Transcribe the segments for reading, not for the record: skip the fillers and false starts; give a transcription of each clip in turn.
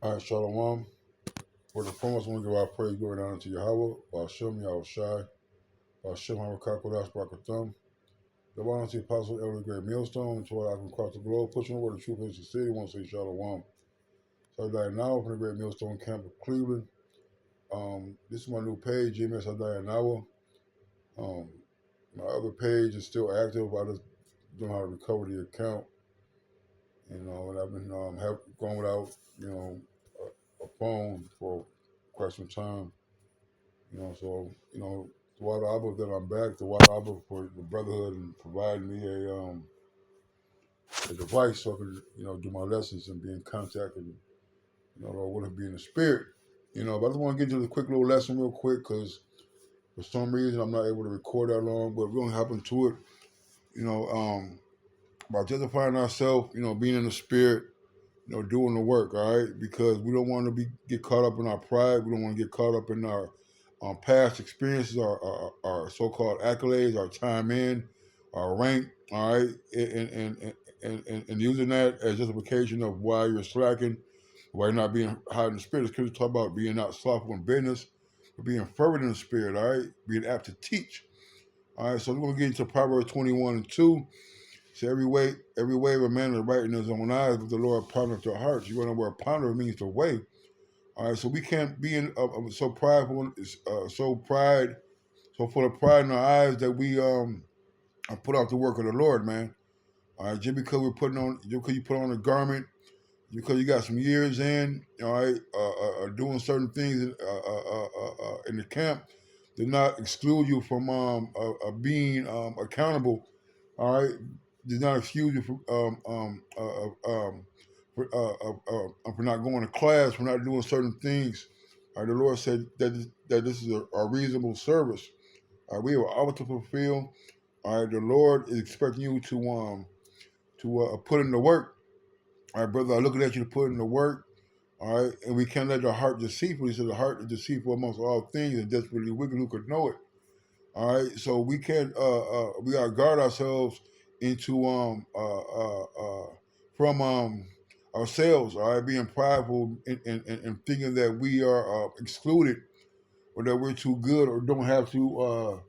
All right, Shalom. For the foremost, I want to give our praise, glory, and honor to Yahweh, Ba'ashem, Yahushai, Ba'ashem, Hamakakodash, Barakatham. The honor to the Apostle, Elder Great Millstone, to all I can across the globe, pushing the word of truth into the city, I want to say Shalom. So I die now from the Great Millstone Camp of Cleveland. This is my new page, GMS Adaya Nawa. Um, my other page is still active. I just don't know how to recover the account, and I've been going without, a phone for quite some time. So the Water Abba that I'm back, the Water Abba for the brotherhood and providing me a device so I can do my lessons and be in contact and Lord willing be in the spirit. But I just want to get to the quick little lesson real quick because for some reason I'm not able to record that long, but we're gonna hop into it. You know, um, about justifying ourselves, being in the spirit, doing the work, all right? Because we don't want to get caught up in our pride. We don't want to get caught up in our past experiences, our so-called accolades, our time in, our rank, all right? And using that as justification of why you're slacking, why you're not being high in the spirit. Because talk about being not slothful in business, but being fervent in the spirit, all right? Being apt to teach. All right, so we're going to get into Proverbs 21 and 2. So every way of a man is right in his own eyes, but the Lord pondereth their hearts. You want to know what ponder means to weigh. All right, so we can't be so prideful, so full of pride in our eyes that we put out the work of the Lord, man. All right, just because just because you put on a garment, because you got some years in, all right, doing certain things in the camp, did not exclude you from being accountable. All right, did not excuse you for not going to class, for not doing certain things. All right, the Lord said that this is a reasonable service. All right, we have an hour to fulfill. All right, the Lord is expecting you to put in the work. All right, brother, I'm looking at you to put in the work. All right, and we can't let the heart deceitful. He said the heart is deceitful amongst all things and desperately wicked. Who could know it? All right, so we can't. We gotta guard ourselves into from ourselves. All right, being prideful and thinking that we are excluded or that we're too good or don't have to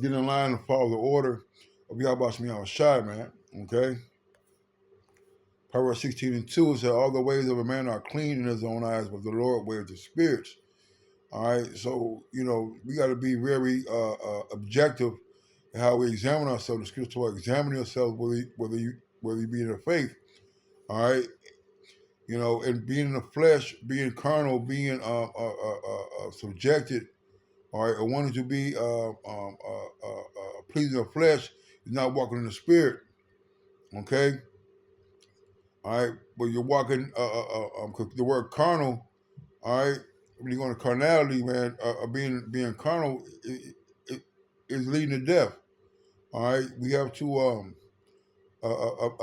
get in line and follow the order of Yahweh Shai, man. Okay. Proverbs 16 and 2 says, all the ways of a man are clean in his own eyes, but the Lord weighs the spirits. All right. So, we got to be very objective in how we examine ourselves. The scripture talks examine yourself whether you be in the faith. All right. And being in the flesh, being carnal, being subjected, all right, or wanting to be pleasing the flesh is not walking in the spirit. Okay. All right. But you're walking, cause the word carnal, all right, when you go into carnality, man, being carnal is leading to death. All right, we have to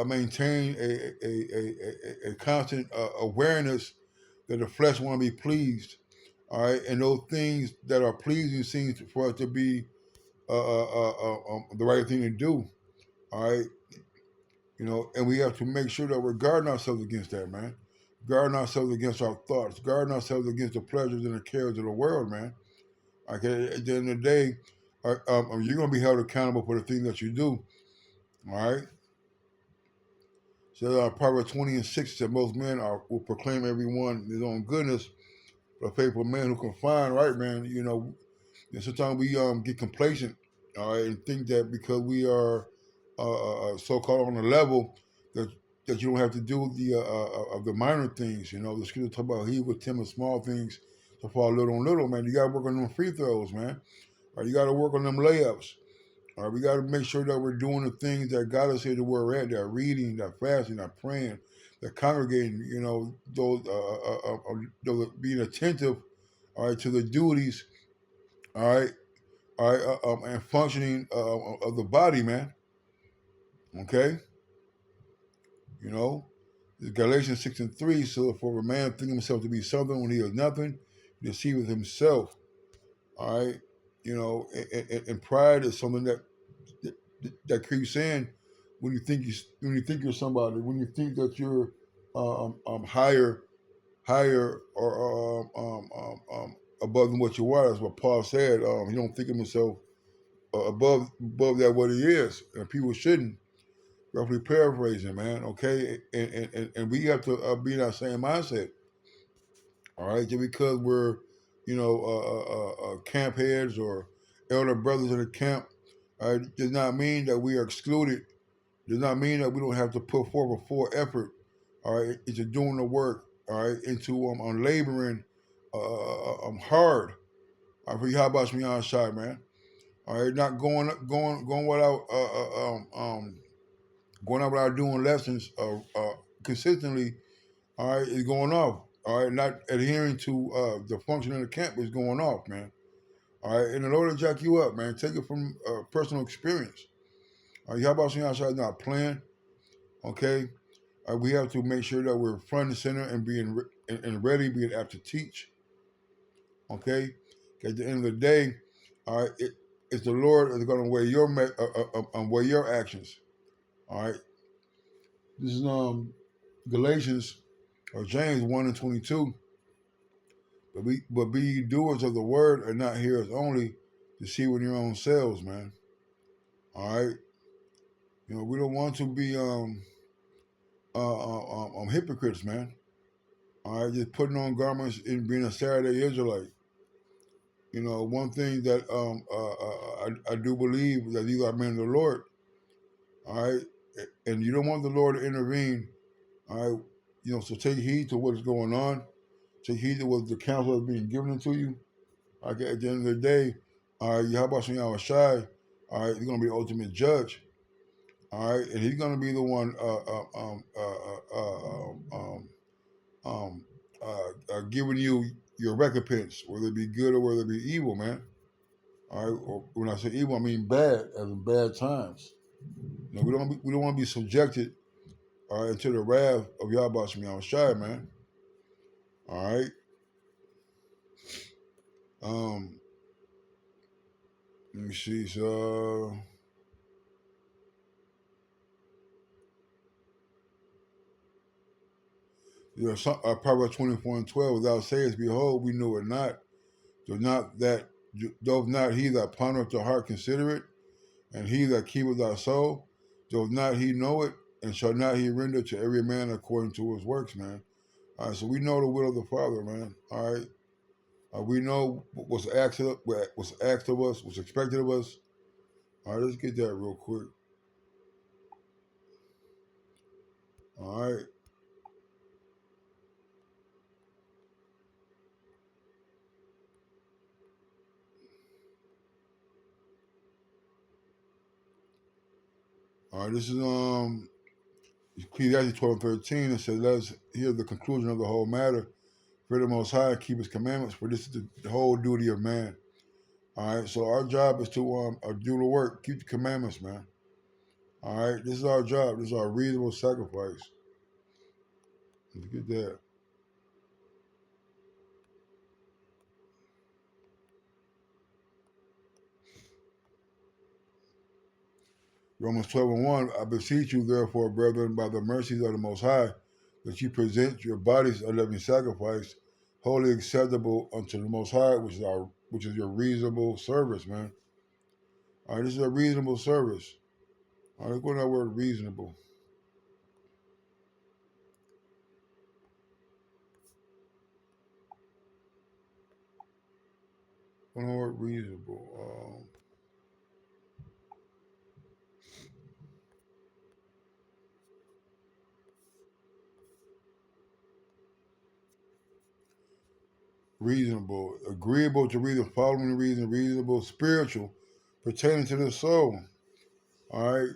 maintain a constant awareness that the flesh want to be pleased. All right, and those things that are pleasing seems for us to be the right thing to do. All right, and we have to make sure that we're guarding ourselves against that, man. Guarding ourselves against our thoughts, guarding ourselves against the pleasures and the cares of the world, man. Okay, at the end of the day, you're going to be held accountable for the things that you do. All right. So Proverbs 20 and 6 said most men will proclaim everyone his own goodness, but a faithful man who can find right, man. And sometimes we get complacent, all right, and think that because we are so-called on a level that you don't have to do the of the minor things. The scripture talk about he with Tim and small things to fall little and little, man. You got to work on them free throws, man. All right, you got to work on them layups. All right, we got to make sure that we're doing the things that God has said that we're at. That reading, that fasting, that praying, that congregating. Those being attentive, all right, to the duties, all right, and functioning of the body, man. Okay, you know, Galatians 6 and 3. So, for a man think himself to be something when he is nothing, he deceiveth himself. All right, and pride is something that creeps in when you think you're somebody, when you think that you're higher, higher or above than what you are. That's what Paul said. He don't think of himself above that what he is, and people shouldn't. Roughly paraphrasing, man. Okay, and we have to be in that same mindset. All right, just because we're, camp heads or elder brothers in the camp, all right, does not mean that we are excluded. Does not mean that we don't have to put forth a full effort. All right, into doing the work. All right, into on laboring, hard. For you, how about me on side, man? All right, not going without going out without doing lessons consistently. All right, is going off. All right, not adhering to the function of the camp is going off, man. All right, and in order to jack you up, man, take it from personal experience. All right, how about you outside not playing? Okay, we have to make sure that we're front and center and and ready, being apt to teach. Okay, at the end of the day, all right, it's the Lord that's going to weigh weigh your actions. All right, this is Galatians or James 1:22. But be ye doers of the word and not hearers only, to see with your own selves, man. All right, we don't want to be hypocrites, man. All right, just putting on garments and being a Saturday Israelite. One thing that I do believe that these are men of the Lord. All right, and you don't want the Lord to intervene. All right, so take heed to what is going on. Take heed to what the counsel is being given to you. Okay, at the end of the day, all right, Yahweh Shem Shai, all right, he's going to be the ultimate judge. All right, and he's going to be the one giving you your recompense, whether it be good or whether it be evil, man. All right, or when I say evil, I mean bad, as in bad times. We don't want to be subjected, all right, to the wrath of Yahweh Shem Shai, man. All right. Um, Let me see. So, Proverbs 24:12. Thou sayest, Behold, we know it not. Doth not he that pondereth the heart consider it, and he that keepeth thy soul, doth not he know it, and shall not he render to every man according to his works, man. All right, so we know the will of the Father, man. All right, we know what's asked of us, what's expected of us. All right, let's get that real quick. All right, all right. This is Ecclesiastes 12:13. It says, "Let us hear the conclusion of the whole matter. Fear the Most High, keep His commandments, for this is the whole duty of man." All right, so our job is to do the work, keep the commandments, man. All right, this is our job. This is our reasonable sacrifice. Look at that. Romans 12:1. I beseech you, therefore, brethren, by the mercies of the Most High, that you present your bodies a living sacrifice, wholly acceptable unto the Most High, which is your reasonable service, man. All right, this is a reasonable service. All right, let's go to that word reasonable. Go to that word reasonable. Reasonable, agreeable to reason, following reason, reasonable, spiritual, pertaining to the soul. All right.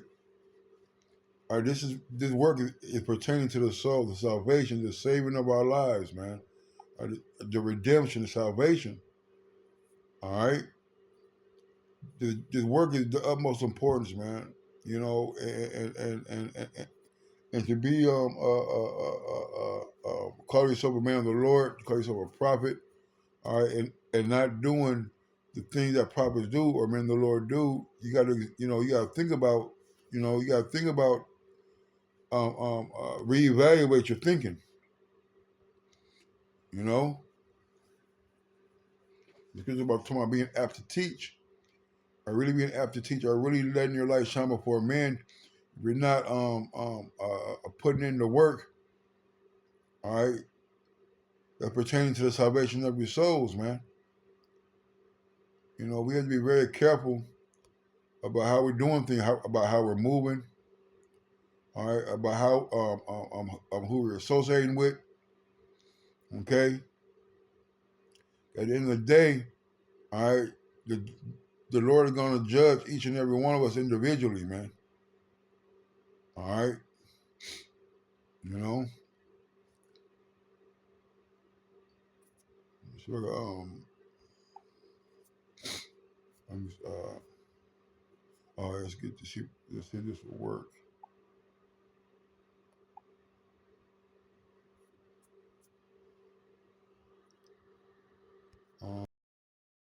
All right, this work is pertaining to the soul, the salvation, the saving of our lives, man. The redemption, the salvation. All right. This work is the utmost importance, man. And to be call yourself a man of the Lord, call yourself a prophet, all right, and not doing the things that prophets do or men of the Lord do, you got to think about, reevaluate your thinking. You know, because about talking about being apt to teach, or really being apt to teach, or really letting your light shine before men. If you're not putting in the work, all right, that pertaining to the salvation of your souls, man. You know, we have to be very careful about how we're doing things, about how we're moving, all right, about how who we're associating with. Okay, at the end of the day, all right, the the Lord is going to judge each and every one of us individually, man. All right, you know. So, I'm just, let's get to see. Let's see this will work.